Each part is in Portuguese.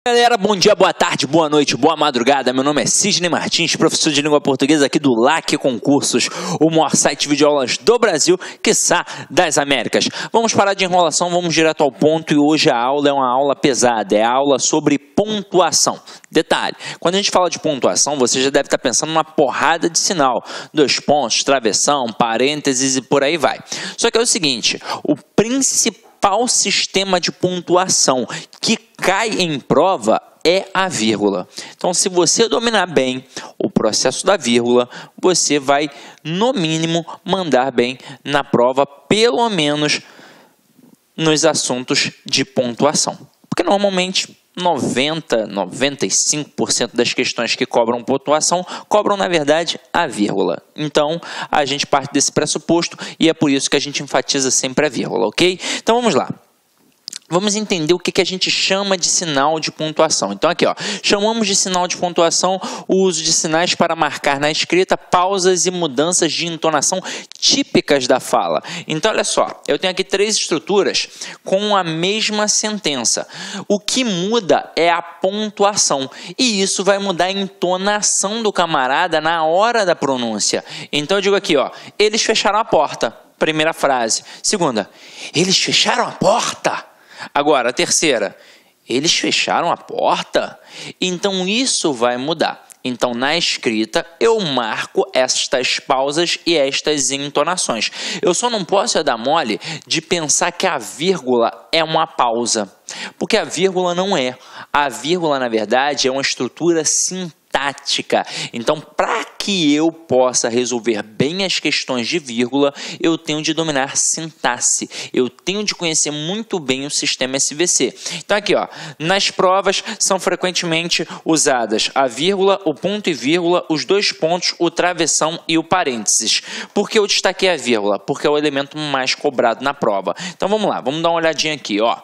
Galera, bom dia, boa tarde, boa noite, boa madrugada. Meu nome é Sidney Martins, professor de língua portuguesa aqui do LAC Concursos, o maior site de videoaulas do Brasil, quiçá das Américas. Vamos parar de enrolação, vamos direto ao ponto e hoje a aula é uma aula pesada, é a aula sobre pontuação. Detalhe, quando a gente fala de pontuação, você já deve estar pensando numa porrada de sinal, 2 pontos, travessão, parênteses e por aí vai. Só que é o seguinte, o principal sistema de pontuação que cai em prova é a vírgula. Então, se você dominar bem o processo da vírgula, você vai, no mínimo, mandar bem na prova, pelo menos nos assuntos de pontuação. Porque, normalmente, 95% das questões que cobram pontuação cobram, na verdade, a vírgula. Então, a gente parte desse pressuposto e é por isso que a gente enfatiza sempre a vírgula, ok? Então, vamos lá. Vamos entender o que a gente chama de sinal de pontuação. Então, aqui, ó, chamamos de sinal de pontuação o uso de sinais para marcar na escrita pausas e mudanças de entonação típicas da fala. Então, olha só, eu tenho aqui 3 estruturas com a mesma sentença. O que muda é a pontuação, e isso vai mudar a entonação do camarada na hora da pronúncia. Então, eu digo aqui, ó, eles fecharam a porta. Primeira frase. Segunda, eles fecharam a porta. Agora, a terceira, eles fecharam a porta? Então, isso vai mudar. Então, na escrita, eu marco estas pausas e estas entonações. Eu só não posso dar mole de pensar que a vírgula é uma pausa, porque a vírgula não é. A vírgula, na verdade, é uma estrutura sintática. Então, para que eu possa resolver bem as questões de vírgula, eu tenho de dominar sintaxe. Eu tenho de conhecer muito bem o sistema SVC. Então, aqui, ó, nas provas são frequentemente usadas a vírgula, o ponto e vírgula, os 2 pontos, o travessão e o parênteses. Por que eu destaquei a vírgula? Porque é o elemento mais cobrado na prova. Então, vamos lá, vamos dar uma olhadinha aqui, ó.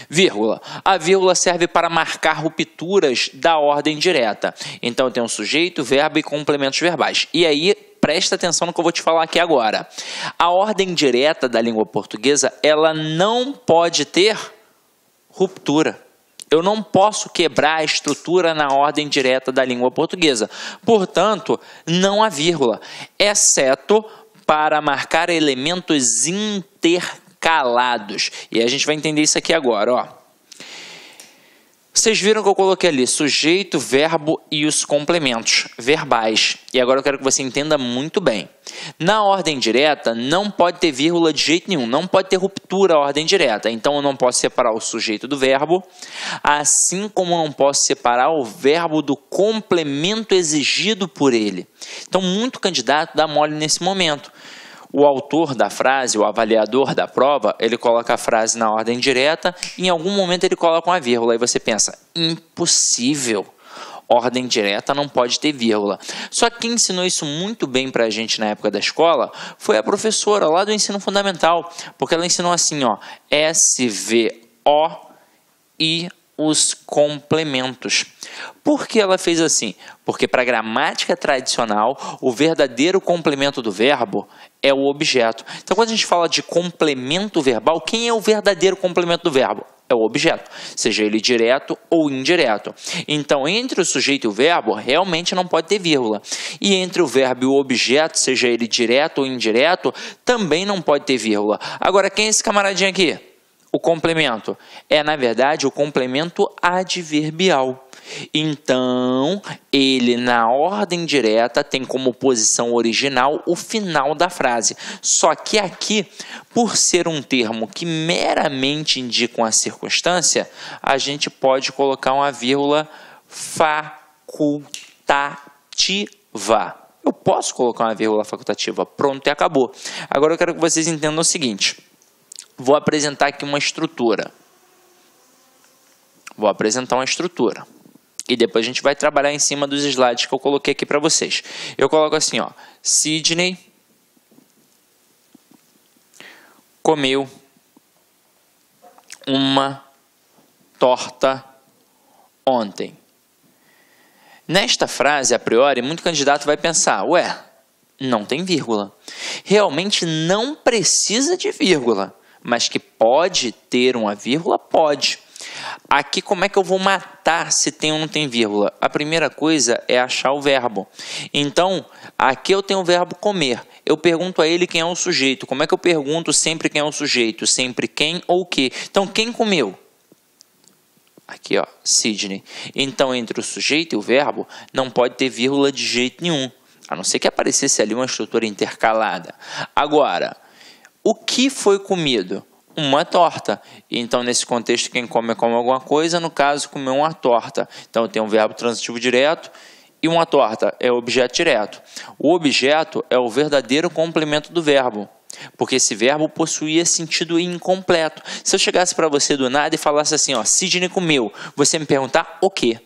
Vírgula. A vírgula serve para marcar rupturas da ordem direta. Então, eu tenho sujeito, verbo e complementos verbais. E aí, presta atenção no que eu vou te falar aqui agora. A ordem direta da língua portuguesa, ela não pode ter ruptura. Eu não posso quebrar a estrutura na ordem direta da língua portuguesa. Portanto, não há vírgula, exceto para marcar elementos intercalados. E a gente vai entender isso aqui agora, ó. Vocês viram que eu coloquei ali sujeito, verbo e os complementos verbais. E agora eu quero que você entenda muito bem. Na ordem direta, não pode ter vírgula de jeito nenhum. Não pode ter ruptura a ordem direta. Então, eu não posso separar o sujeito do verbo, assim como eu não posso separar o verbo do complemento exigido por ele. Então, muito candidato dá mole nesse momento. O autor da frase, o avaliador da prova, ele coloca a frase na ordem direta e em algum momento ele coloca uma vírgula. Aí você pensa, impossível, ordem direta não pode ter vírgula. Só que quem ensinou isso muito bem pra gente na época da escola foi a professora lá do ensino fundamental, porque ela ensinou assim, ó, SVO e os complementos. Por que ela fez assim? Porque para a gramática tradicional, o verdadeiro complemento do verbo é o objeto. Então, quando a gente fala de complemento verbal, quem é o verdadeiro complemento do verbo? É o objeto, seja ele direto ou indireto. Então, entre o sujeito e o verbo, realmente não pode ter vírgula. E entre o verbo e o objeto, seja ele direto ou indireto, também não pode ter vírgula. Agora, quem é esse camaradinho aqui? O complemento é, na verdade, o complemento adverbial. Então, ele na ordem direta tem como posição original o final da frase. Só que aqui, por ser um termo que meramente indica uma circunstância, a gente pode colocar uma vírgula facultativa. Eu posso colocar uma vírgula facultativa. Pronto, e acabou. Agora eu quero que vocês entendam o seguinte. Vou apresentar aqui uma estrutura. Vou apresentar uma estrutura. E depois a gente vai trabalhar em cima dos slides que eu coloquei aqui para vocês. Eu coloco assim, ó. Sidney comeu uma torta ontem. Nesta frase, a priori, muito candidato vai pensar, ué, não tem vírgula. Realmente não precisa de vírgula. Mas que pode ter uma vírgula? Pode. Aqui, como é que eu vou matar se tem ou não tem vírgula? A primeira coisa é achar o verbo. Então, aqui eu tenho o verbo comer. Eu pergunto a ele quem é o sujeito. Como é que eu pergunto sempre quem é o sujeito? Sempre quem ou o que. Então, quem comeu? Aqui, ó, Sidney. Então, entre o sujeito e o verbo, não pode ter vírgula de jeito nenhum. A não ser que aparecesse ali uma estrutura intercalada. Agora, o que foi comido? Uma torta. Então, nesse contexto, quem come alguma coisa, no caso, comeu uma torta. Então, eu tenho um verbo transitivo direto e uma torta é o objeto direto. O objeto é o verdadeiro complemento do verbo, porque esse verbo possuía sentido incompleto. Se eu chegasse para você do nada e falasse assim, ó, Sidney comeu, você me perguntar o quê?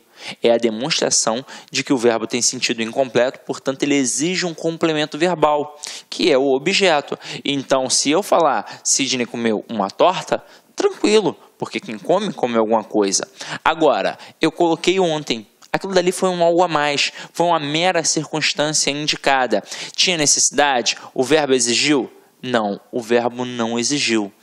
É a demonstração de que o verbo tem sentido incompleto, portanto, ele exige um complemento verbal, que é o objeto. Então, se eu falar Sidney comeu uma torta, tranquilo, porque quem come, come alguma coisa. Agora, eu coloquei ontem. Aquilo dali foi um algo a mais, foi uma mera circunstância indicada. Tinha necessidade? O verbo exigiu? Não, o verbo não exigiu.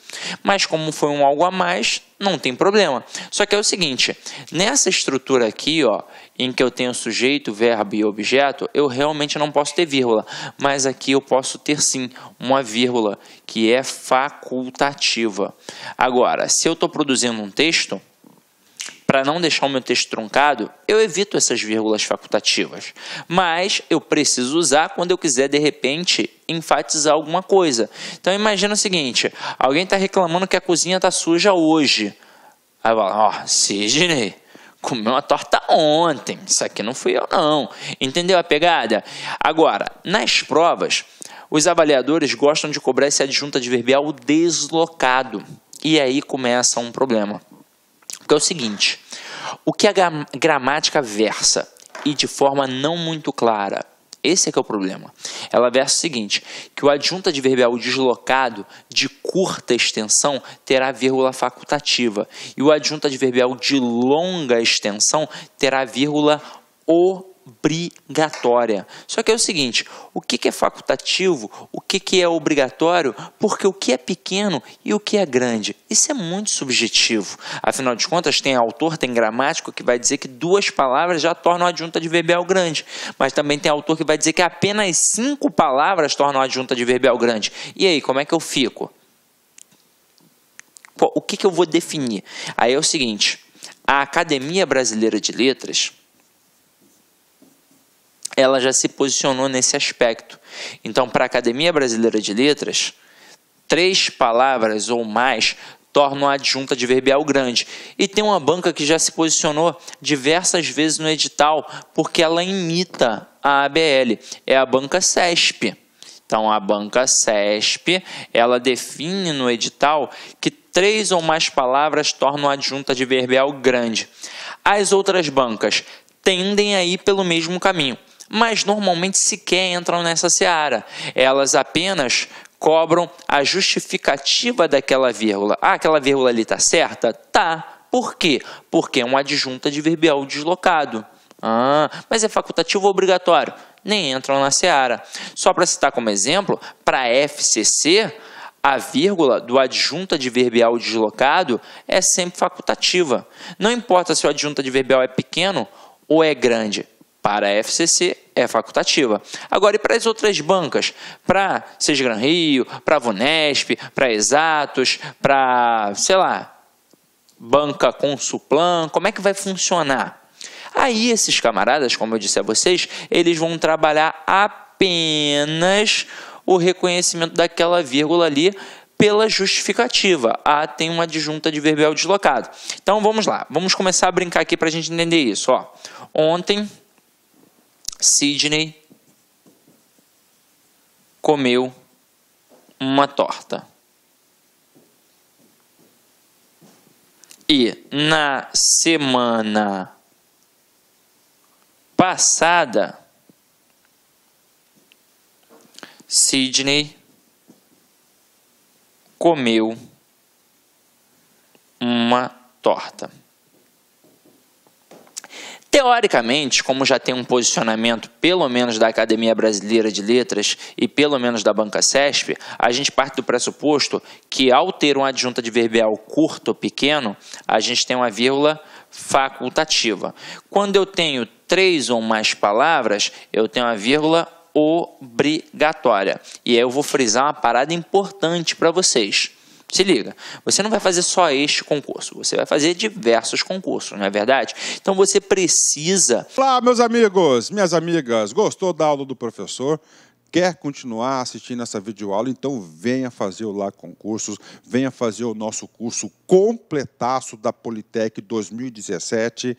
Mas como foi um algo a mais, não tem problema. Só que é o seguinte, nessa estrutura aqui, ó, em que eu tenho sujeito, verbo e objeto, eu realmente não posso ter vírgula. Mas aqui eu posso ter sim uma vírgula, que é facultativa. Agora, se eu estou produzindo um texto, para não deixar o meu texto truncado, eu evito essas vírgulas facultativas. Mas eu preciso usar quando eu quiser, de repente, enfatizar alguma coisa. Então, imagina o seguinte, alguém está reclamando que a cozinha está suja hoje. Aí fala, ó, Sidney, comeu uma torta ontem, isso aqui não fui eu não. Entendeu a pegada? Agora, nas provas, os avaliadores gostam de cobrar esse adjunto adverbial deslocado. E aí começa um problema. Porque é o seguinte, o que a gramática versa e de forma não muito clara, esse é que é o problema. Ela versa o seguinte, que o adjunto adverbial deslocado de curta extensão terá vírgula facultativa e o adjunto adverbial de longa extensão terá vírgula obrigatória. Só que é o seguinte, o que é facultativo, o que é obrigatório, porque o que é pequeno e o que é grande, isso é muito subjetivo. Afinal de contas, tem autor, tem gramático que vai dizer que 2 palavras já tornam a adjunta adverbial grande, mas também tem autor que vai dizer que apenas 5 palavras tornam a adjunta adverbial grande. E aí, como é que eu fico? Pô, o que eu vou definir? Aí é o seguinte, a Academia Brasileira de Letras, ela já se posicionou nesse aspecto. Então, para a Academia Brasileira de Letras, 3 palavras ou mais tornam a adjunta adverbial grande. E tem uma banca que já se posicionou diversas vezes no edital, porque ela imita a ABL. É a banca CESP. Então, a banca CESP, ela define no edital que 3 ou mais palavras tornam a adjunta adverbial grande. As outras bancas tendem a ir pelo mesmo caminho, mas normalmente sequer entram nessa seara. Elas apenas cobram a justificativa daquela vírgula. Ah, aquela vírgula ali está certa? Tá. Por quê? Porque é um adjunto adverbial deslocado. Ah, mas é facultativo ou obrigatório? Nem entram na seara. Só para citar como exemplo, para a FCC, a vírgula do adjunto adverbial deslocado é sempre facultativa. Não importa se o adjunto adverbial é pequeno ou é grande. Para a FCC é facultativa. Agora, e para as outras bancas? Para Sesgran Rio, para a Vunesp, para Exatos, para, sei lá, banca Consuplan, como é que vai funcionar? Aí esses camaradas, como eu disse a vocês, eles vão trabalhar apenas o reconhecimento daquela vírgula ali pela justificativa. Ah, tem uma adjunta adverbial deslocado. Então, vamos lá. Vamos começar a brincar aqui para a gente entender isso. Ó. Ontem, Sidney comeu uma torta. E na semana passada, Sidney comeu uma torta. Teoricamente, como já tem um posicionamento, pelo menos da Academia Brasileira de Letras e pelo menos da Banca CESP, a gente parte do pressuposto que, ao ter uma adjunta adverbial curto ou pequeno, a gente tem uma vírgula facultativa. Quando eu tenho 3 ou mais palavras, eu tenho uma vírgula obrigatória. E aí eu vou frisar uma parada importante para vocês. Se liga, você não vai fazer só este concurso, você vai fazer diversos concursos, não é verdade? Então você precisa... Olá, meus amigos, minhas amigas, gostou da aula do professor? Quer continuar assistindo essa videoaula? Então venha fazer o Lá Concursos, venha fazer o nosso curso completaço da Politec 2017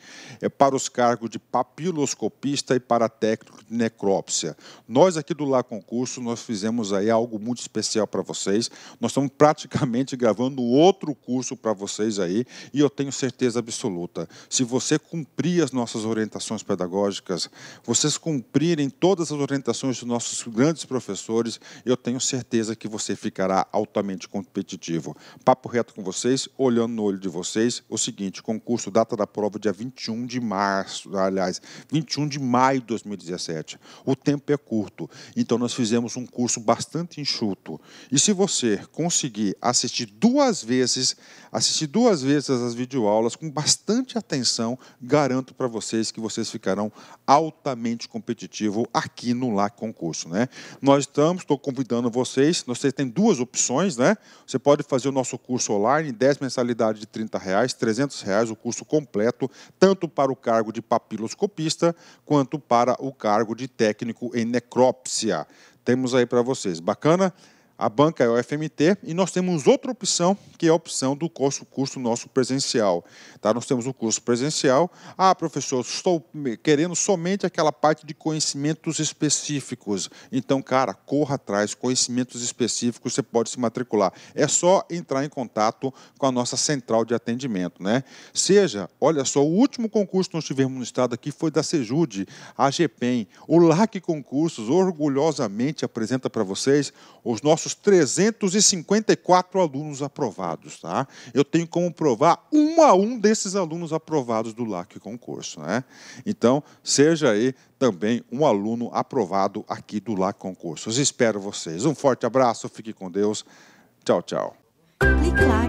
para os cargos de papiloscopista e para técnico de necrópsia. Nós aqui do Lá Concurso, nós fizemos aí algo muito especial para vocês. Nós estamos praticamente gravando outro curso para vocês aí e eu tenho certeza absoluta, se você cumprir as nossas orientações pedagógicas, vocês cumprirem todas as orientações dos nossos grandes professores, eu tenho certeza que você ficará altamente competitivo. Papo reto com vocês, olhando no olho de vocês, o seguinte, concurso, data da prova, dia 21 de março, aliás, 21 de maio de 2017. O tempo é curto, então nós fizemos um curso bastante enxuto. E se você conseguir assistir duas vezes as videoaulas com bastante atenção, garanto para vocês que vocês ficarão altamente competitivos aqui no Lá Concurso, né? Estou convidando vocês têm duas opções, né? Você pode fazer o nosso curso online, 10 mensalidades de R$30, R$300, o curso completo, tanto para o cargo de papiloscopista, quanto para o cargo de técnico em necrópsia. Temos aí para vocês. Bacana? A banca é o FMT e nós temos outra opção, que é a opção do curso nosso presencial. Tá? Nós temos o curso presencial. Ah, professor, estou querendo somente aquela parte de conhecimentos específicos. Então, cara, corra atrás, conhecimentos específicos, você pode se matricular. É só entrar em contato com a nossa central de atendimento, né? Olha só, o último concurso que nós tivemos no estado aqui foi da Sejude, a GPEM. O LAC Concursos orgulhosamente apresenta para vocês os nossos 354 alunos aprovados, tá? Eu tenho como provar um a um desses alunos aprovados do LAC Concurso, né? Então, seja aí também um aluno aprovado aqui do LAC Concursos. Espero vocês. Um forte abraço, fique com Deus. Tchau, tchau. Clique lá.